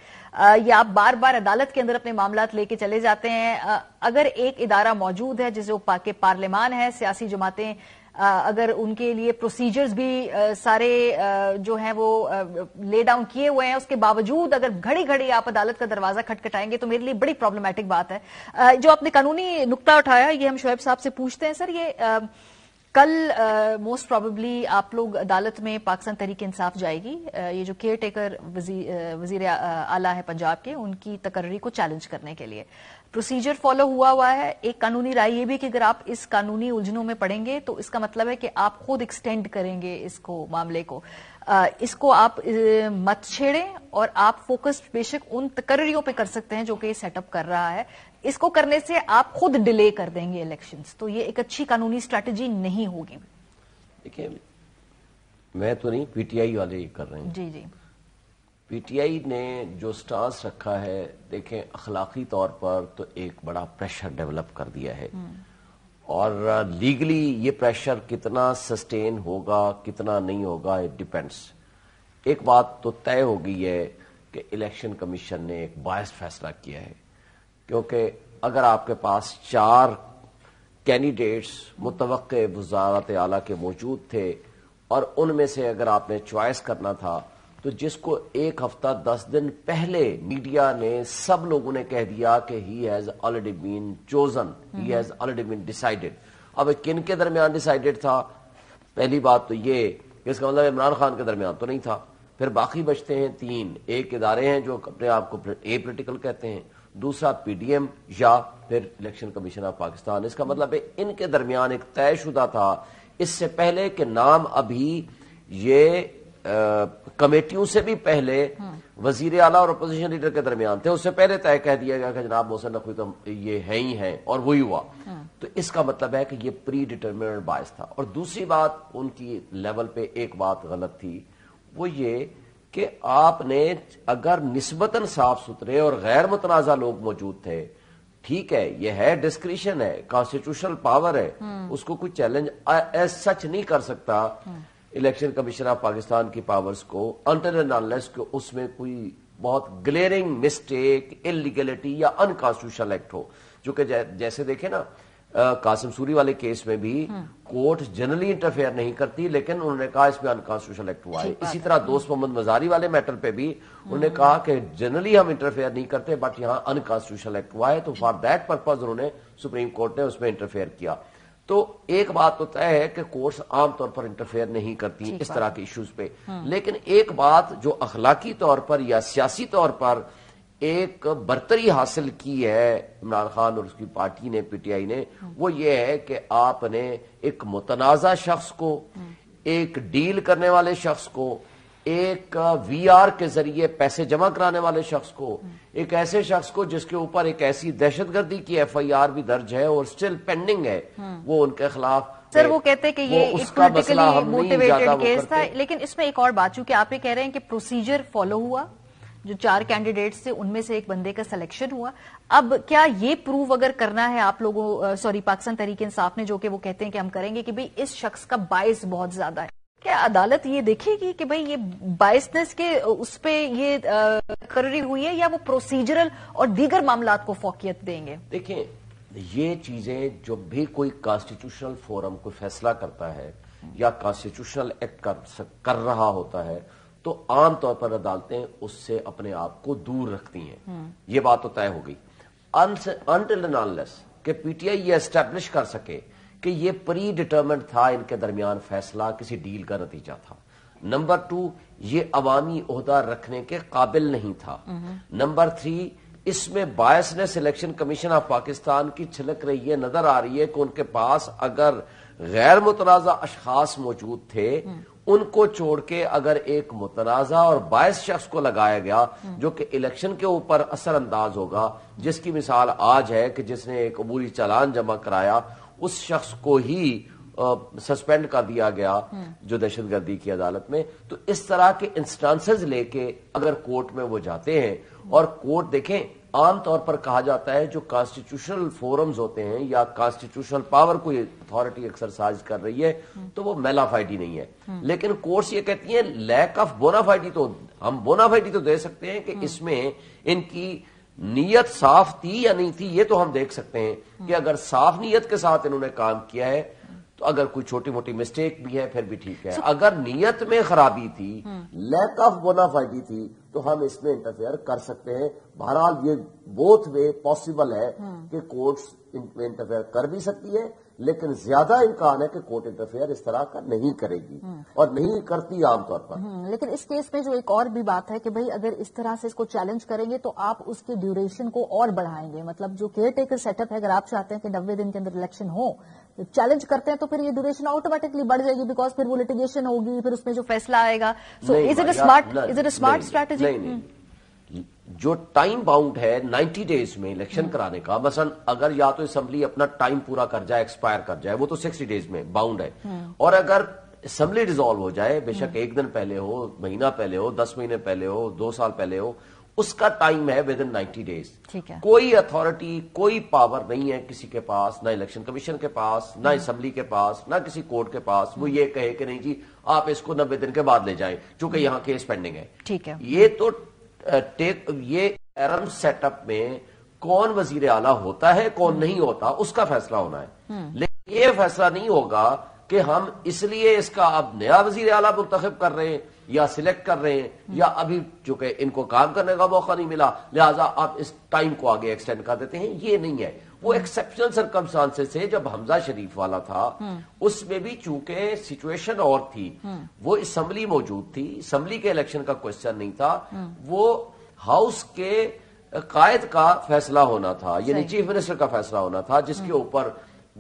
S1: या आप बार बार अदालत के अंदर अपने मामलात लेके चले जाते हैं। अगर एक इदारा मौजूद है जिसे के पार्लियामान है, सियासी जमातें अगर उनके लिए प्रोसीजर्स भी सारे जो हैं वो ले डाउन किए हुए हैं, उसके बावजूद अगर घड़ी घड़ी आप अदालत का दरवाजा खटखटाएंगे तो मेरे लिए बड़ी प्रॉब्लमैटिक बात है। जो आपने कानूनी नुक्ता उठाया ये हम शोएब साहब से पूछते हैं। सर ये कल मोस्ट प्रोबेबली आप लोग अदालत में पाकिस्तान तहरीक इंसाफ जाएगी, ये जो केयर टेकर वजीर आला है पंजाब के, उनकी तकर्री को चैलेंज करने के लिए प्रोसीजर फॉलो हुआ है। एक कानूनी राय ये भी कि अगर आप इस कानूनी उलझनों में पड़ेंगे तो इसका मतलब है कि आप खुद एक्सटेंड करेंगे इसको मामले को, इसको आप मत छेड़ें और आप फोकस बेशक उन तकर्रियों पे कर सकते हैं जो कि सेटअप कर रहा है, इसको करने से आप खुद डिले कर देंगे इलेक्शंस, तो ये एक अच्छी कानूनी स्ट्रैटेजी नहीं होगी।
S9: देखिए मैं तो नहीं, पीटीआई वाले ही कर रहे हैं।
S1: जी जी,
S9: पीटीआई ने जो स्टांस रखा है, देखें अखलाकी तौर पर तो एक बड़ा प्रेशर डेवलप कर दिया है, और लीगली ये प्रेशर कितना सस्टेन होगा कितना नहीं होगा इट डिपेंड्स। एक बात तो तय हो गई है कि इलेक्शन कमीशन ने एक बायस्ड फैसला किया है, क्योंकि अगर आपके पास 4 कैंडिडेट्स मुतवक्के वज़ारत आला के मौजूद थे और उनमें से अगर आपने चॉइस करना था, तो जिसको 1 हफ्ता 10 दिन पहले मीडिया ने सब लोगों ने कह दिया कि he has already been chosen, he has already been decided. अब किन के दरमियान डिसाइडेड था? पहली बात तो ये, इसका मतलब इमरान खान के दरमियान तो नहीं था। फिर बाकी बचते हैं 3, एक इदारे हैं जो अपने आप को ए पोलिटिकल कहते हैं, दूसरा पीडीएम या फिर इलेक्शन कमीशन ऑफ पाकिस्तान। इसका मतलब है इनके दरमियान एक तयशुदा था इससे पहले के नाम अभी ये कमेटियों से भी पहले वजीर आला और अपोजिशन लीडर के दरमियान थे, उससे पहले तय कह दिया गया कि जनाब मोहसिन नकवी तो ये है ही हैं, और वही हुआ। तो इसका मतलब है कि ये प्री डिटरमिनेड बायस था। और दूसरी बात उनकी लेवल पे एक बात गलत थी, वो ये कि आपने अगर निस्बतन साफ सुथरे और गैर मुतनाज़ा लोग मौजूद थे, ठीक है, ये है डिस्क्रिशन है, कॉन्स्टिट्यूशनल पावर है, उसको कोई चैलेंज एज सच नहीं कर सकता इलेक्शन कमीशन ऑफ पाकिस्तान की पावर्स को, अनटिल एंड अनलेस कि उसमें कोई बहुत ग्लेयरिंग मिस्टेक, इलीगलिटी या अनकॉन्स्टिट्यूशनल एक्ट हो। जो कि जैसे देखे ना कासिम सूरी वाले केस में भी कोर्ट जनरली इंटरफेयर नहीं करती, लेकिन उन्होंने कहा इसमें अनकॉन्स्टिट्यूशनल एक्ट हुआ है। इसी तरह दोस्त मोहम्मद मजारी वाले मैटर पे भी उन्होंने कहा कि जनरली हम इंटरफेयर नहीं करते, बट यहां अनकॉन्स्टिट्यूशनल एक्ट हुआ है, तो फॉर दैट पर्पज उन्होंने सुप्रीम कोर्ट ने उसमें इंटरफेयर किया। तो एक बात तो तय है कि कोर्ट्स आमतौर पर इंटरफेयर नहीं करती इस तरह के इश्यूज पे, लेकिन एक बात जो अखलाकी तौर पर या सियासी तौर पर एक बरतरी हासिल की है इमरान खान और उसकी पार्टी ने, पीटीआई ने, वो ये है कि आपने एक मुतनाज़ा शख्स को, एक डील करने वाले शख्स को, ایک وی آر کے ذریعے پیسے جمع کرانے والے شخص کو، ایک ایسے شخص کو جس کے اوپر ایک ایسی دہشت گردی کی ایف آئی آر بھی درج ہے اور سٹل پینڈنگ ہے، وہ ان کے خلاف
S1: سر وہ کہتے ہیں کہ یہ ایک پولیٹیکلی موٹیویٹڈ کیس تھا. لیکن اس میں ایک اور بات، چونکہ آپ یہ کہہ رہے ہیں کہ پروسیجر فالو ہوا، جو 4 کینڈیڈیٹس تھے ان میں سے ایک بندے کا سلیکشن ہوا، اب کیا یہ پروو اگر کرنا ہے آپ لوگوں پاکستان تحریک انصاف نے، جو کہ وہ کہتے ہیں کہ ہم کریں گے کہ بھئی اس شخص کا باعث بہت زیادہ ہے، کیا عدالت یہ دیکھے گی کہ بھئی یہ باعثنس کے اس پہ یہ قرری ہوئی ہے، یا وہ پروسیجرل اور دیگر معاملات کو فوقیت دیں گے؟
S9: دیکھیں یہ چیزیں جب بھی کوئی کانسٹیٹیوشنل فورم کوئی فیصلہ کرتا ہے یا کانسٹیٹیوشنل ایکٹ کر رہا ہوتا ہے تو عام طور پر عدالتیں اس سے اپنے آپ کو دور رکھتی ہیں. یہ بات تو طے ہو گئی until and unless کہ پی ٹی آئی یہ اسٹیبلش کر سکے کہ یہ پری ڈٹرمنڈ تھا ان کے درمیان فیصلہ کسی ڈیل کا نتیجہ تھا. نمبر 2 یہ عوامی عہدہ رکھنے کے قابل نہیں تھا. نمبر 3 اس میں biases election commission of Pakistan کی چھلک رہی ہے، نظر آ رہی ہے کہ ان کے پاس اگر غیر متنازع اشخاص موجود تھے ان کو چھوڑ کے اگر ایک متنازع اور باعث شخص کو لگایا گیا جو کہ الیکشن کے اوپر اثر انداز ہوگا، جس کی مثال آج ہے کہ جس نے ایک عبوری چالان جمع کرایا اس شخص کو ہی سسپینڈ کر دیا گیا جو دہشت گردی کی عدالت میں. تو اس طرح کے انسٹانسز لے کے اگر کورٹ میں وہ جاتے ہیں، اور کورٹ دیکھیں عام طور پر کہا جاتا ہے جو کانسٹیٹیوشنل فورمز ہوتے ہیں یا کانسٹیٹیوشنل پاور کوئی اتھارٹی ایکسرسائز کر رہی ہے تو وہ میلافائڈی نہیں ہے، لیکن کورٹس یہ کہتی ہیں لیک آف بونافائڈی، تو ہم بونافائڈی تو دے سکتے ہیں کہ اس میں ان کی نیت صاف تھی یا نہیں تھی، یہ تو ہم دیکھ سکتے ہیں کہ اگر صاف نیت کے ساتھ انہوں نے کام کیا ہے تو اگر کوئی چھوٹی موٹی مسٹیک بھی ہے پھر بھی ٹھیک ہے. اگر نیت میں خرابی تھی، لیک آف بونافائڈی تھی، تو ہم اس میں انٹرفیئر کر سکتے ہیں. بہرحال یہ بوتھ وے پاسبل ہے کہ کورٹس ان میں انٹرفیئر کر بھی سکتی ہے، لیکن زیادہ امکان ہے کہ کورٹ انٹرفیئر اس طرح کا نہیں کرے گی اور نہیں کرتی عام طور پر.
S1: لیکن اس کیس میں جو ایک اور بھی بات ہے کہ بھئی اگر اس طرح سے اس کو چیلنج کریں گے تو آپ اس کی ڈیوریشن کو اور بڑھائیں گے. مطلب جو کیئر ٹیکر سیٹ اپ ہے، اگر آپ چاہتے ہیں کہ 90 دن کے اندر الیکشن ہو، چیلنج کرتے ہیں تو پھر یہ ڈیوریشن آٹومیٹکلی بڑھ جائے گی، بیکاز پھر وہ لٹیگیشن ہوگی، پھر اس میں جو فیصلہ آئے گا. So is it a smart strategy?
S9: جو ٹائم باؤنڈ ہے 90 ڈیز میں الیکشن کرانے کا، مثلا اگر یا تو اسمبلی اپنا ٹائم پورا کر جائے، ایکسپائر کر جائے، وہ تو 60 ڈیز میں باؤنڈ ہے. اور اگر اسمبلی ڈیزالو ہو جائے، بے شک 1 دن پہلے ہو، مہینہ پہلے ہو، 10 مہینے پہلے ہو، 2 سال پہلے ہو، اس کا ٹائم ہے ود ان 90 ڈیز. کوئی اتھارٹی، کوئی پاور نہیں ہے کسی کے پاس، نہ الیکشن کمیشن کے پاس، نہ اسمبلی کے پاس، نہ کسی کورٹ کے پاس، وہ یہ کہے کہ نہیں جی آپ اس کو 90 دن کے بعد لے جائیں چونکہ یہاں کیس پینڈنگ ہے. یہ تو یہ ایرم سیٹ اپ میں کون وزیر اعلیٰ ہوتا ہے کون نہیں ہوتا اس کا فیصلہ ہونا ہے، لیکن یہ فیصلہ نہیں ہوگا کہ ہم اس لیے اس کا اب نیا وزیر اعلیٰ منتخب کر رہے ہیں یا سلیکٹ کر رہے ہیں یا ابھی چونکہ ان کو کام کرنے کا موقع نہیں ملا لہٰذا آپ اس ٹائم کو آگے ایکسٹینڈ کر دیتے ہیں. یہ نہیں ہے. وہ ایکسیپشنل سرکمسٹانسز سے جب حمزہ شریف والا تھا اس میں بھی چونکہ سچویشن اور تھی، وہ اسمبلی موجود تھی، اسمبلی کے الیکشن کا کوشچن نہیں تھا، وہ ہاؤس کے قائد کا فیصلہ ہونا تھا، یعنی چیف منسٹر کا فیصلہ ہونا تھا، جس کے اوپر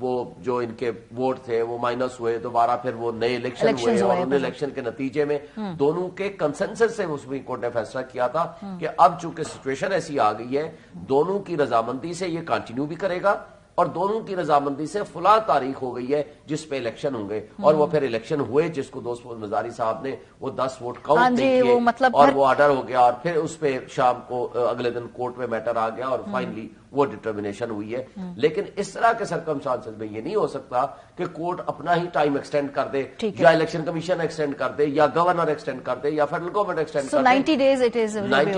S9: وہ جو ان کے ووٹ تھے وہ مائنس ہوئے، دوبارہ پھر وہ نئے الیکشن ہوئے اور ان الیکشن کے نتیجے میں دونوں کے کنسنسس سے سپریم کورٹ نے فیصلہ کیا تھا کہ اب چونکہ سچویشن ایسی آ گئی ہے دونوں کی رضامندی سے یہ کنٹینیو بھی کرے گا اور دونوں کی رضامندی سے فلاں تاریخ ہو گئی ہے جس پہ الیکشن ہوں گے. اور وہ پھر الیکشن ہوئے جس کو دوست مزاری صاحب نے وہ 10 ووٹ کاؤنٹ نہیں کیے اور وہ آرڈر ہو گیا اور پھر اس پہ شام کو اگلے دن کورٹ میں میٹر آ گیا اور فائنلی وہ ڈٹرمنیشن ہوئی ہے. لیکن اس طرح کے سرکمسٹانسز میں یہ نہیں ہو سکتا کہ کورٹ اپنا ہی ٹائم ایکسٹینڈ کر دے یا الیکشن کمیشن ایکسٹینڈ کر دے یا گورنر ایکسٹینڈ کر دے یا فیڈرل گورنمنٹ ایکسٹینڈ کر دے. 90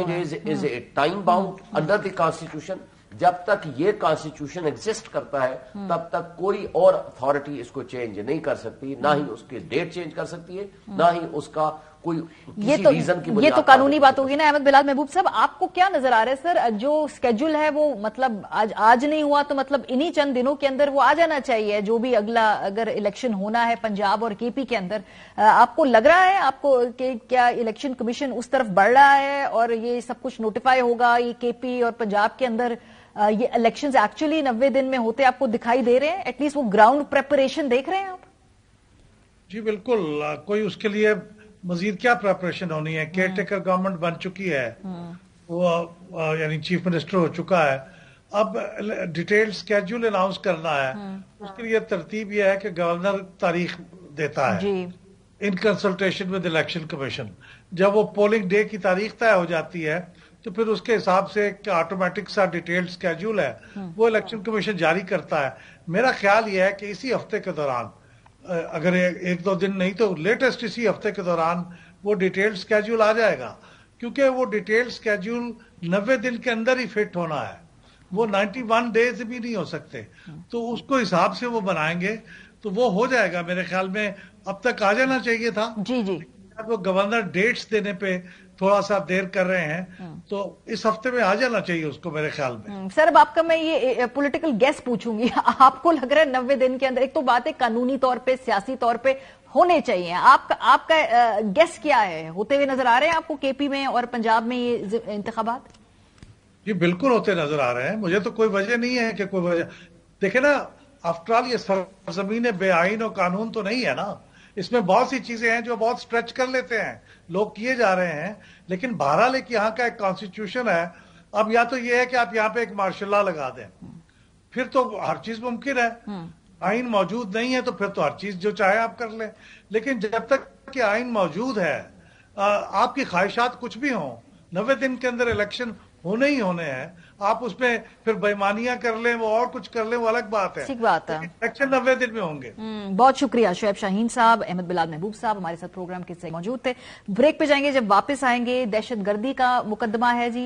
S9: days is a time bound under the constitution. جب تک یہ کانسٹیٹیوشن ایگزسٹ کرتا ہے تب تک کوئی اور اتھارٹی اس کو چینج نہیں کر سکتی، نہ ہی اس کی ڈیٹ چینج کر سکتی ہے، نہ ہی اس کا کوئی کسی ریزن کی بنیاد.
S1: یہ تو قانونی بات ہوگی نا. احمد بلال محبوب صاحب آپ کو کیا نظر آ رہا ہے سر؟ جو اسکیڈول ہے وہ مطلب آج نہیں ہوا تو مطلب انہی چند دنوں کے اندر وہ آ جانا چاہیے جو بھی اگلا اگر الیکشن ہونا ہے پنجاب اور کے پی کے اندر. آپ کو لگ رہا ہے آپ کو کہ کیا الیکشن کمیشن اس طرف بڑھ رہا ہے اور یہ سب کچھ نوٹیفائی ہوگا یہ کے پی اور پنجاب کے اندر یہ الیکشنز ایکچولی 90 دن میں ہوتے آپ کو دکھائی دے رہے ہیں؟ ایٹ لیسٹ وہ گراؤنڈ پریپریشن دیکھ رہے ہیں آپ؟
S8: جی بالکل. کوئی اس کے لیے मजीद क्या प्रिपरेशन होनी है। केयर टेकर गवर्नमेंट बन चुकी है, वो यानी चीफ मिनिस्टर हो चुका है, अब डिटेल स्केड्यूल अनाउंस करना है। उसके लिए तरतीब यह है कि गवर्नर तारीख देता है in consultation with election commission. जब वो पोलिंग डे की तारीख तय हो जाती है तो फिर उसके हिसाब से ऑटोमेटिक सा डिटेल्ड स्केड्यूल है वो इलेक्शन कमीशन जारी करता है। मेरा ख्याल यह है कि इसी हफ्ते के दौरान, अगर एक दो दिन नहीं तो लेटेस्ट इसी हफ्ते के दौरान वो डिटेल्ड स्केड्यूल आ जाएगा, क्योंकि वो डिटेल्ड स्केड्यूल 90 दिन के अंदर ही फिट होना है, वो 91 डेज भी नहीं हो सकते। तो उसको हिसाब से वो बनाएंगे तो वो हो जाएगा मेरे ख्याल में। अब तक आ जाना चाहिए था
S1: जी जी।
S8: वो गवर्नर डेट्स देने पे थोड़ा सा देर कर रहे हैं, तो इस हफ्ते में आ जाना चाहिए उसको मेरे ख्याल में।
S1: सर अब आपका मैं ये पॉलिटिकल गेस पूछूंगी, आपको लग रहा है 90 दिन के अंदर, एक तो बात है कानूनी तौर पे सियासी तौर पे होने चाहिए, आपका गेस क्या है? होते हुए नजर आ रहे हैं आपको केपी में और पंजाब में ये इंतखाबात?
S8: ये बिल्कुल होते नजर आ रहे हैं, मुझे तो कोई वजह नहीं है कि कोई वजह। देखे ना, आफ्टर ऑल ये सरजमीन बेआईन और कानून तो नहीं है ना, इसमें बहुत सी चीजें हैं जो बहुत स्ट्रेच कर लेते हैं, लोग किए जा रहे हैं। लेकिन बहरहाल एक यहाँ का एक कॉन्स्टिट्यूशन है। अब या तो ये है कि आप यहाँ पे एक मार्शल लॉ लगा दें, फिर तो हर चीज मुमकिन है। आइन मौजूद नहीं है तो फिर तो हर चीज जो चाहे आप कर लें। लेकिन जब तक कि आइन मौजूद है, आपकी ख्वाहिशात कुछ भी हों, 90 दिन के अंदर इलेक्शन होने ही होने हैं। आप उसमें फिर बेईमानियां कर लें, वो और कुछ कर लें, वो अलग बात है।
S1: ठीक बात है।
S8: इलेक्शन 90 दिन में होंगे।
S1: बहुत शुक्रिया शुएब शाहीन साहब, अहमद बिलाल महबूब साहब हमारे साथ प्रोग्राम के से मौजूद थे। ब्रेक पे जाएंगे, जब वापस आएंगे दहशतगर्दी का मुकदमा है जी,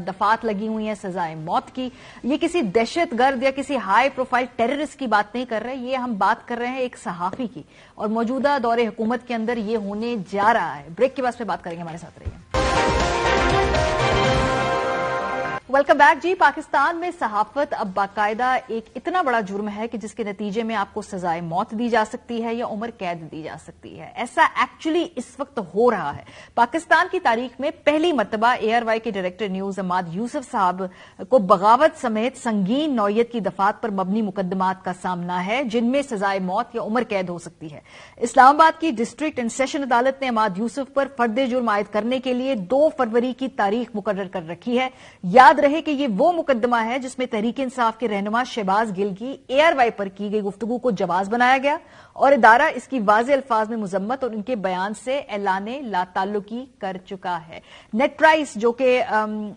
S1: दफात लगी हुई है सजाए मौत की। ये किसी दहशतगर्द या किसी हाई प्रोफाइल टेररिस्ट की बात नहीं कर रहे, ये हम बात कर रहे हैं एक सहाफी की, और मौजूदा दौरे हुकूमत के अंदर ये होने जा रहा है। ब्रेक के बाद पे बात करेंगे, हमारे साथ रहिए। वेलकम बैक जी। पाकिस्तान में सहाफत अब बाकायदा एक इतना बड़ा जुर्म है कि जिसके नतीजे में आपको सजाए मौत दी जा सकती है या उम्र कैद दी जा सकती है। ऐसा एक्चुअली इस वक्त हो रहा है। पाकिस्तान की तारीख में पहली मर्तबा ARY के डायरेक्टर न्यूज अमाद यूसुफ साहब को बगावत समेत संगीन नौयत की दफात पर मबनी मुकदमात का सामना है, जिनमें सजाए मौत या उम्र कैद हो सकती है। इस्लामाबाद की डिस्ट्रिक्ट एंड सेशन अदालत ने अमाद यूसुफ पर फर्द जुर्म आयद करने के लिए 2 फरवरी की तारीख मुकर्रर कर रखी है। याद रहे कि ये वो मुकदमा है जिसमें तहरीक इंसाफ के रहनुमा शहबाज गिल की ARY पर की गई गुफ्तगू को जवाज बनाया गया और इदारा इसकी वाज़े अल्फाज में मुजम्मत और उनके बयान से ऐलाने लाताल्लुकी कर चुका है। नेट प्राइस जो कि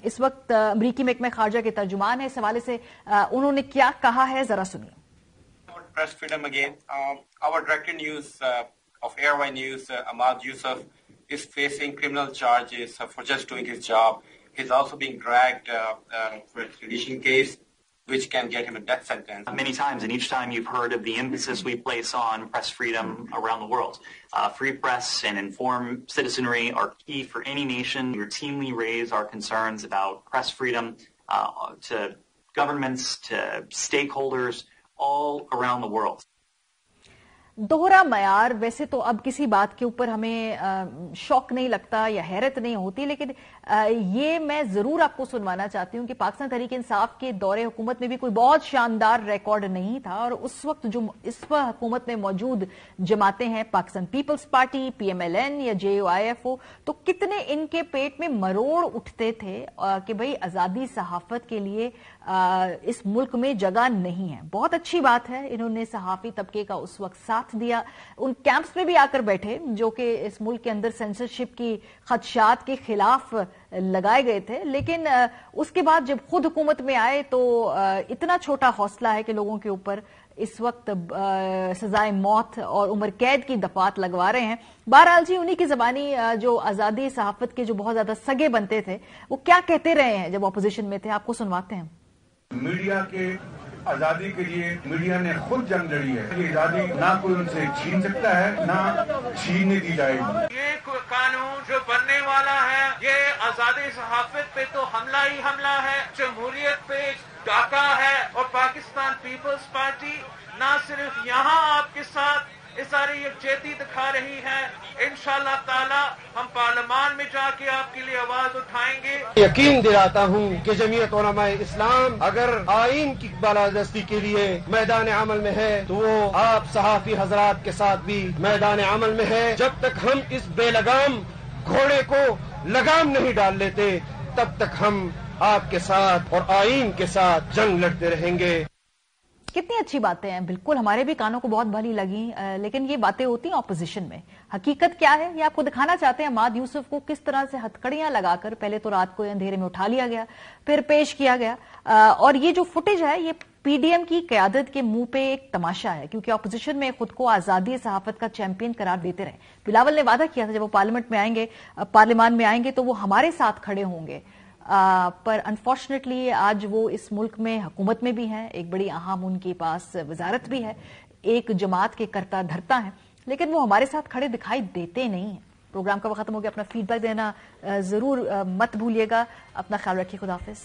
S1: इस वक्त अमरीकी महकमे खारजा के तर्जुमान है, इस हवाले से उन्होंने क्या कहा है, जरा सुनिए।
S10: Press freedom again. Our director news of ARY News, Ahmad Yusuf, is facing criminal charges for just doing his job. He's also being dragged for a extradition case, which can get him a death sentence.
S11: Many times, and each time you've heard of the emphasis we place on press freedom around the world. Free press and informed citizenry are key for any nation. We routinely raise our concerns about press freedom to governments, to stakeholders all around the world.
S1: दोहरा मयार, वैसे तो अब किसी बात के ऊपर हमें शौक नहीं लगता या हैरत नहीं होती, लेकिन ये मैं जरूर आपको सुनवाना चाहती हूं कि पाकिस्तान तहरीक इंसाफ के दौरे हुकूमत में भी कोई बहुत शानदार रिकॉर्ड नहीं था, और उस वक्त जो इस वक्त हुकूमत में मौजूद जमातें हैं, पाकिस्तान पीपल्स पार्टी, PMLN या JUIF, तो कितने इनके पेट में मरोड़ उठते थे कि भाई आजादी सहाफत के लिए इस मुल्क में जगह नहीं है। बहुत अच्छी बात है, इन्होंने सहाफी तबके का उस वक्त साथ दिया, उन कैंप्स में भी आकर बैठे जो कि इस मुल्क के अंदर सेंसरशिप की खदशात के खिलाफ लगाए गए थे। लेकिन उसके बाद जब खुद हुकूमत में आए तो इतना छोटा हौसला है कि लोगों के ऊपर इस वक्त सजाए मौत और उम्र कैद की दफात लगवा रहे हैं। बहरहाल जी, उन्हीं की जबानी जो आजादी सहाफत के जो बहुत ज्यादा सगे बनते थे, वो क्या कहते रहे हैं जब अपोजिशन में थे, आपको सुनवाते हैं।
S12: मीडिया के आजादी के लिए मीडिया ने खुद जंग लड़ी है। ये आजादी ना कोई उनसे छीन सकता है, ना छीनने दी जाएगी।
S13: ये कानून जो बनने वाला है, ये आजादी सहाफत पे तो हमला ही हमला है, जमहूरियत पे डाका है। और पाकिस्तान पीपल्स पार्टी ना सिर्फ यहाँ आपके साथ इसारे यकजहती दिखा रही है। इंशाअल्लाह ताला हम पार्लियामान में जाके आपके लिए आवाज उठाएंगे।
S14: यकीन दिलाता हूँ कि जमीयत उलमा इस्लाम अगर आइन की बालादस्ती के लिए मैदान अमल में है तो वो आप सहाफी हजरात के साथ भी मैदान अमल में है। जब तक हम इस बेलगाम घोड़े को लगाम नहीं डाल लेते तब तक हम आपके साथ और आइन के साथ जंग लड़ते रहेंगे।
S1: कितनी अच्छी बातें हैं, बिल्कुल हमारे भी कानों को बहुत भली लगी, लेकिन ये बातें होती हैं ऑपोजिशन में। हकीकत क्या है ये आपको दिखाना चाहते हैं। अहमद यूसुफ को किस तरह से हथकड़ियां लगाकर पहले तो रात को अंधेरे में उठा लिया गया, फिर पेश किया गया, और ये जो फुटेज है ये पीडीएम की क़यादत के मुंह पे एक तमाशा है, क्योंकि ऑपोजिशन में खुद को आजादी सहाफत का चैंपियन करार देते रहे। बिलावल ने वादा किया था जब वो पार्लियामान में आएंगे तो वो हमारे साथ खड़े होंगे, पर अनफॉर्चुनेटली आज वो इस मुल्क में हुकूमत में भी हैं, एक बड़ी अहम उनके पास वजारत भी है, एक जमात के करता धरता है, लेकिन वो हमारे साथ खड़े दिखाई देते नहीं हैं। प्रोग्राम का वक्त खत्म हो गया। अपना फीडबैक देना जरूर मत भूलिएगा। अपना ख्याल रखिए। खुदा हाफिज।